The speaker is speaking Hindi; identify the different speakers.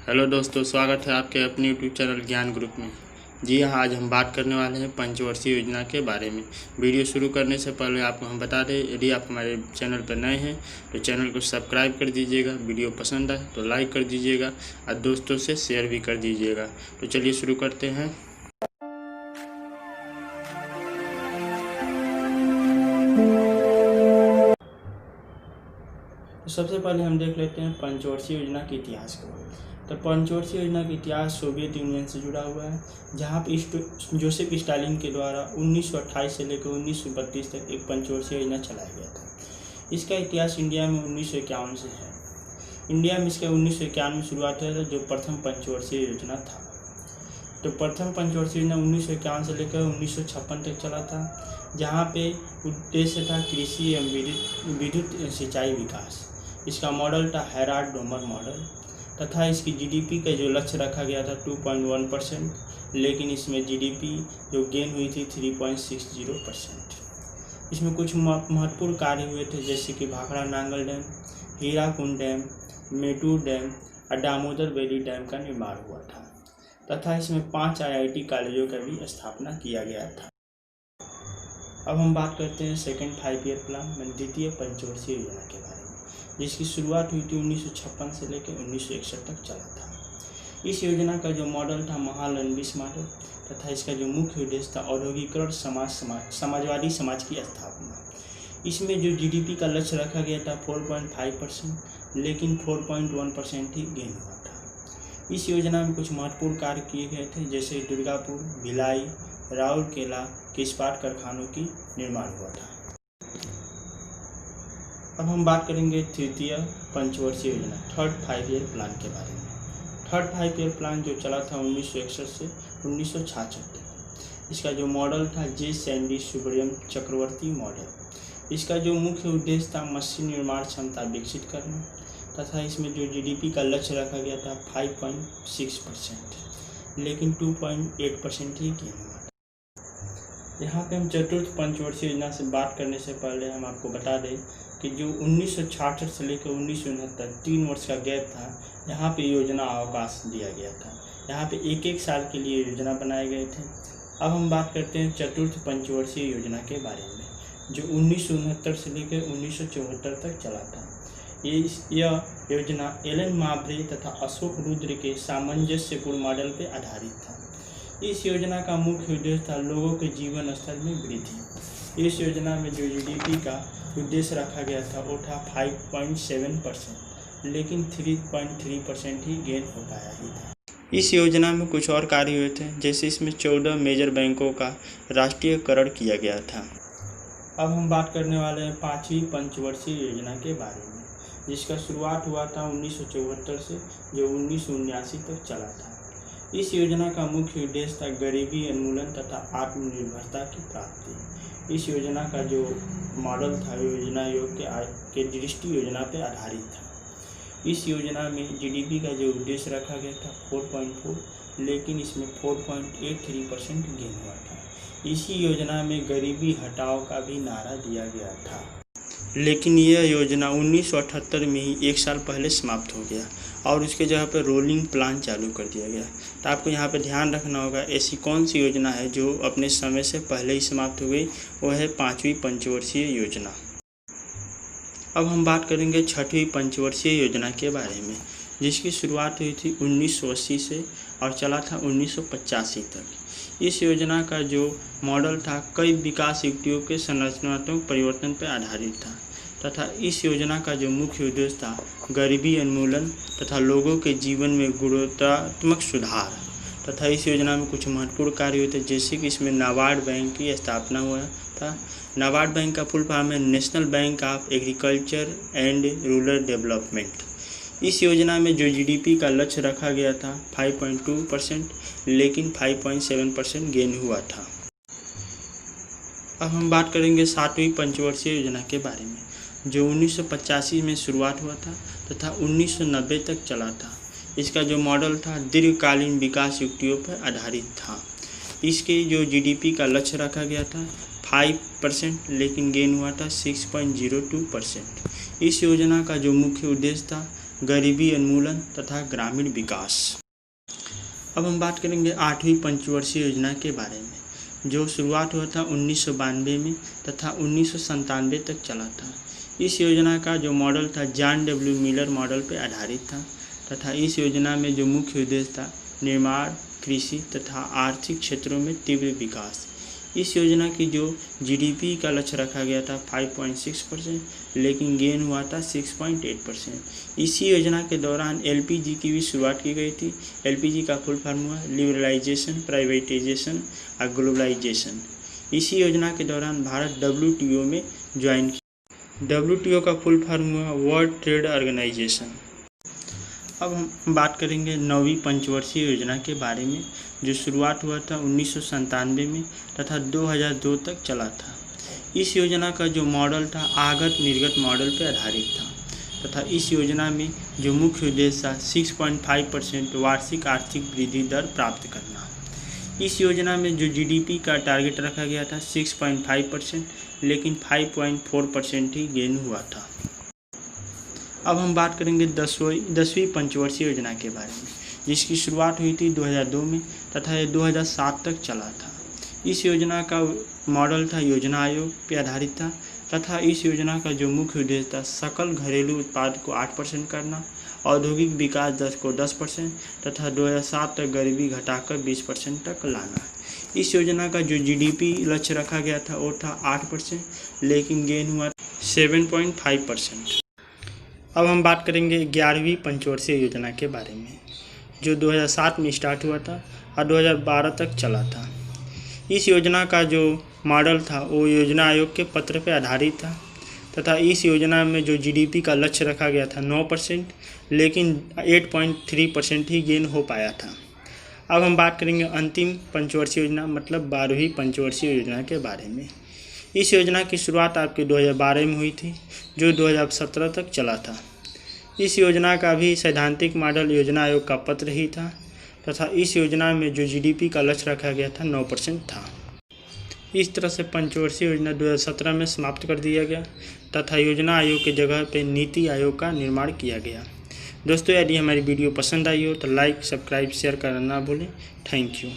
Speaker 1: हेलो दोस्तों, स्वागत है आपके अपने यूट्यूब चैनल ज्ञान ग्रुप में। जी हाँ, आज हम बात करने वाले हैं पंचवर्षीय योजना के बारे में। वीडियो शुरू करने से पहले आपको हम बता दें, यदि आप हमारे चैनल पर नए हैं तो चैनल को सब्सक्राइब कर दीजिएगा। वीडियो पसंद आए तो लाइक कर दीजिएगा और दोस्तों से शेयर भी कर दीजिएगा। तो चलिए शुरू करते हैं। तो सबसे पहले हम देख लेते हैं पंचवर्षीय योजना के इतिहास को। तो पंचवर्षीय योजना का इतिहास सोवियत यूनियन से जुड़ा हुआ है, जहां पर जोसेफ स्टालिन के द्वारा 1928 से लेकर 1932 तक एक पंचवर्षीय योजना चलाया गया था। इसका इतिहास इंडिया में 1951 से है। इंडिया में इसका 1951 में शुरुआत हुआ था, जो प्रथम पंचवर्षीय योजना था। तो प्रथम पंचवर्षीय योजना 1951 से लेकर 1956 तक चला था, जहाँ पे उद्देश्य था कृषि एवं विद्युत सिंचाई विकास। इसका मॉडल था हेराल्ड-डोमर मॉडल, तथा इसकी जीडीपी का जो लक्ष्य रखा गया था 2.1%, लेकिन इसमें जीडीपी जो गेन हुई थी 3.60%। इसमें कुछ महत्वपूर्ण कार्य हुए थे, जैसे कि Bhakra Nangal dam, Hirakud dam, Mettur dam और दामोदर वैली डैम का निर्माण हुआ था, तथा इसमें 5 IIT कॉलेजों का भी स्थापना किया गया था। अब हम बात करते हैं सेकेंड 5 ईयर प्लान में द्वितीय पंचवर्षीय योजना के बारे में, जिसकी शुरुआत हुई थी 1956 से लेकर 1961 तक चला था। इस योजना का जो मॉडल था महालनोबिस मॉडल, तथा इसका जो मुख्य उद्देश्य था औद्योगिकरण समाजवादी समाज की स्थापना। इसमें जो जीडीपी का लक्ष्य रखा गया था 4.5%, लेकिन 4.1% ही गेन हुआ था। इस योजना में कुछ महत्वपूर्ण कार्य किए गए थे, जैसे दुर्गापुर, भिलाई, राउरकेला के इस्पात कारखानों की निर्माण हुआ था। अब हम बात करेंगे तृतीय पंचवर्षीय योजना थर्ड 5 ईयर प्लान के बारे में। थर्ड 5 ईयर प्लान जो चला था 1961 से 1966 तक। इसका जो मॉडल था जे सैंडी सुब्रमण्यम चक्रवर्ती मॉडल। इसका जो मुख्य उद्देश्य था मशीन निर्माण क्षमता विकसित करना, तथा इसमें जो जीडीपी का लक्ष्य रखा गया था 5.6%, लेकिन 2.8% ही गेन हुआ। यहाँ पे हम चतुर्थ पंचवर्षीय योजना से बात करने से पहले हम आपको बता दें कि जो 1966 से लेकर 1969 3 वर्ष का गैप था, यहाँ पे योजना अवकाश दिया गया था। यहाँ पे एक साल के लिए योजना बनाए गए थे। अब हम बात करते हैं चतुर्थ पंचवर्षीय योजना के बारे में, जो 1969 से लेकर 1974 तक चला था। यह योजना एलन मावरे तथा अशोक रुद्र के सामंजस्यपूर्ण मॉडल पर आधारित था। इस योजना का मुख्य उद्देश्य था लोगों के जीवन स्तर में वृद्धि। इस योजना में जो जीडीपी का उद्देश्य रखा गया था वो था 5.7%, लेकिन 3.3% ही गेन हो पाया ही था। इस योजना में कुछ और कार्य हुए थे, जैसे इसमें 14 मेजर बैंकों का राष्ट्रीयकरण किया गया था। अब हम बात करने वाले हैं 5वीं पंचवर्षीय योजना के बारे में, जिसका शुरुआत हुआ था 1974 से, जो 1979 तक चला था। इस योजना का मुख्य उद्देश्य था गरीबी उन्मूलन तथा आत्मनिर्भरता की प्राप्ति। इस योजना का जो मॉडल था योजना योग के दृष्टि योजना पर आधारित था। इस योजना में जीडीपी का जो उद्देश्य रखा गया था 4.4, लेकिन इसमें 4.83% गेन हुआ था। इसी योजना में गरीबी हटाओ का भी नारा दिया गया था, लेकिन यह योजना 1978 में ही 1 साल पहले समाप्त हो गया और उसके जगह पर रोलिंग प्लान चालू कर दिया गया। तो आपको यहाँ पर ध्यान रखना होगा, ऐसी कौन सी योजना है जो अपने समय से पहले ही समाप्त हो गई, वो है 5वीं पंचवर्षीय योजना। अब हम बात करेंगे 6वीं पंचवर्षीय योजना के बारे में, जिसकी शुरुआत हुई थी 1980 से और चला था 1985 तक। इस योजना का जो मॉडल था कई विकास युक्तियों के संरचनात्मक परिवर्तन पर आधारित था, तथा इस योजना का जो मुख्य उद्देश्य था गरीबी उन्मूलन तथा लोगों के जीवन में गुणात्मक सुधार। तथा इस योजना में कुछ महत्वपूर्ण कार्य हुए थे, जैसे कि इसमें नाबार्ड बैंक की स्थापना हुआ था। नाबार्ड बैंक का फुल फॉर्म है national bank of agriculture and rural development. इस योजना में जो जीडीपी का लक्ष्य रखा गया था 5.2%, लेकिन 5.7% गेन हुआ था। अब हम बात करेंगे 7वीं पंचवर्षीय योजना के बारे में, जो 1985 में शुरुआत हुआ था तथा 1990 तक चला था। इसका जो मॉडल था दीर्घकालीन विकास युक्तियों पर आधारित था। इसके जो जीडीपी का लक्ष्य रखा गया था 5%, लेकिन गेन हुआ था 6.02%। इस योजना का जो मुख्य उद्देश्य था गरीबी उन्मूलन तथा ग्रामीण विकास। अब हम बात करेंगे 8वीं पंचवर्षीय योजना के बारे में, जो शुरुआत हुआ था 1992 में तथा 1997 तक चला था। इस योजना का जो मॉडल था जॉन डब्ल्यू मिलर मॉडल पर आधारित था तथा इस योजना में जो मुख्य उद्देश्य था निर्माण, कृषि तथा आर्थिक क्षेत्रों में तीव्र विकास। इस योजना की जो जीडीपी का लक्ष्य रखा गया था 5.6%, लेकिन गेन हुआ था 6.8%। इसी योजना के दौरान एलपीजी की भी शुरुआत की गई थी। एलपीजी का फुल फॉर्म हुआ लिबरलाइजेशन, प्राइवेटाइजेशन और ग्लोबलाइजेशन। इसी योजना के दौरान भारत डब्ल्यूटीओ में ज्वाइन किया। डब्ल्यूटीओ का फुल फॉर्म हुआ वर्ल्ड ट्रेड ऑर्गेनाइजेशन। अब हम बात करेंगे 9वीं पंचवर्षीय योजना के बारे में, जो शुरुआत हुआ था 1997 में तथा 2002 तक चला था। इस योजना का जो मॉडल था आगत निर्गत मॉडल पर आधारित था तथा इस योजना में जो मुख्य उद्देश्य था 6.5% वार्षिक आर्थिक वृद्धि दर प्राप्त करना। इस योजना में जो जीडीपी का टारगेट रखा गया था 6.5%, लेकिन 5.4% ही गेन हुआ था। अब हम बात करेंगे 10वीं पंचवर्षीय योजना के बारे में, जिसकी शुरुआत हुई थी 2002 में तथा ये 2007 तक चला था। इस योजना का मॉडल था योजना आयोग पर आधारित था तथा इस योजना का जो मुख्य उद्देश्य था सकल घरेलू उत्पाद को 8% करना, औद्योगिक विकास दर को 10% तथा 2007 तक गरीबी घटाकर 20% तक लाना। इस योजना का जो जीडीपी लक्ष्य रखा गया था वो था 8%, लेकिन गेन हुआ 7.5%। अब हम बात करेंगे 11वीं पंचवर्षीय योजना के बारे में, जो 2007 में स्टार्ट हुआ था और 2012 तक चला था। इस योजना का जो मॉडल था वो योजना आयोग के पत्र पर आधारित था तथा इस योजना में जो जीडीपी का लक्ष्य रखा गया था 9%, लेकिन 8.3% ही गेन हो पाया था। अब हम बात करेंगे अंतिम पंचवर्षीय योजना मतलब 12वीं पंचवर्षीय योजना के बारे में। इस योजना की शुरुआत आपके 2012 में हुई थी, जो 2017 तक चला था। इस योजना का भी सैद्धांतिक मॉडल योजना आयोग का पत्र ही था तथा इस योजना में जो जीडीपी का लक्ष्य रखा गया था 9% था। इस तरह से पंचवर्षीय योजना 2017 में समाप्त कर दिया गया तथा योजना आयोग के जगह पर नीति आयोग का निर्माण किया गया। दोस्तों, यदि हमारी वीडियो पसंद आई हो तो लाइक, सब्सक्राइब, शेयर करना ना भूलें। Thank you.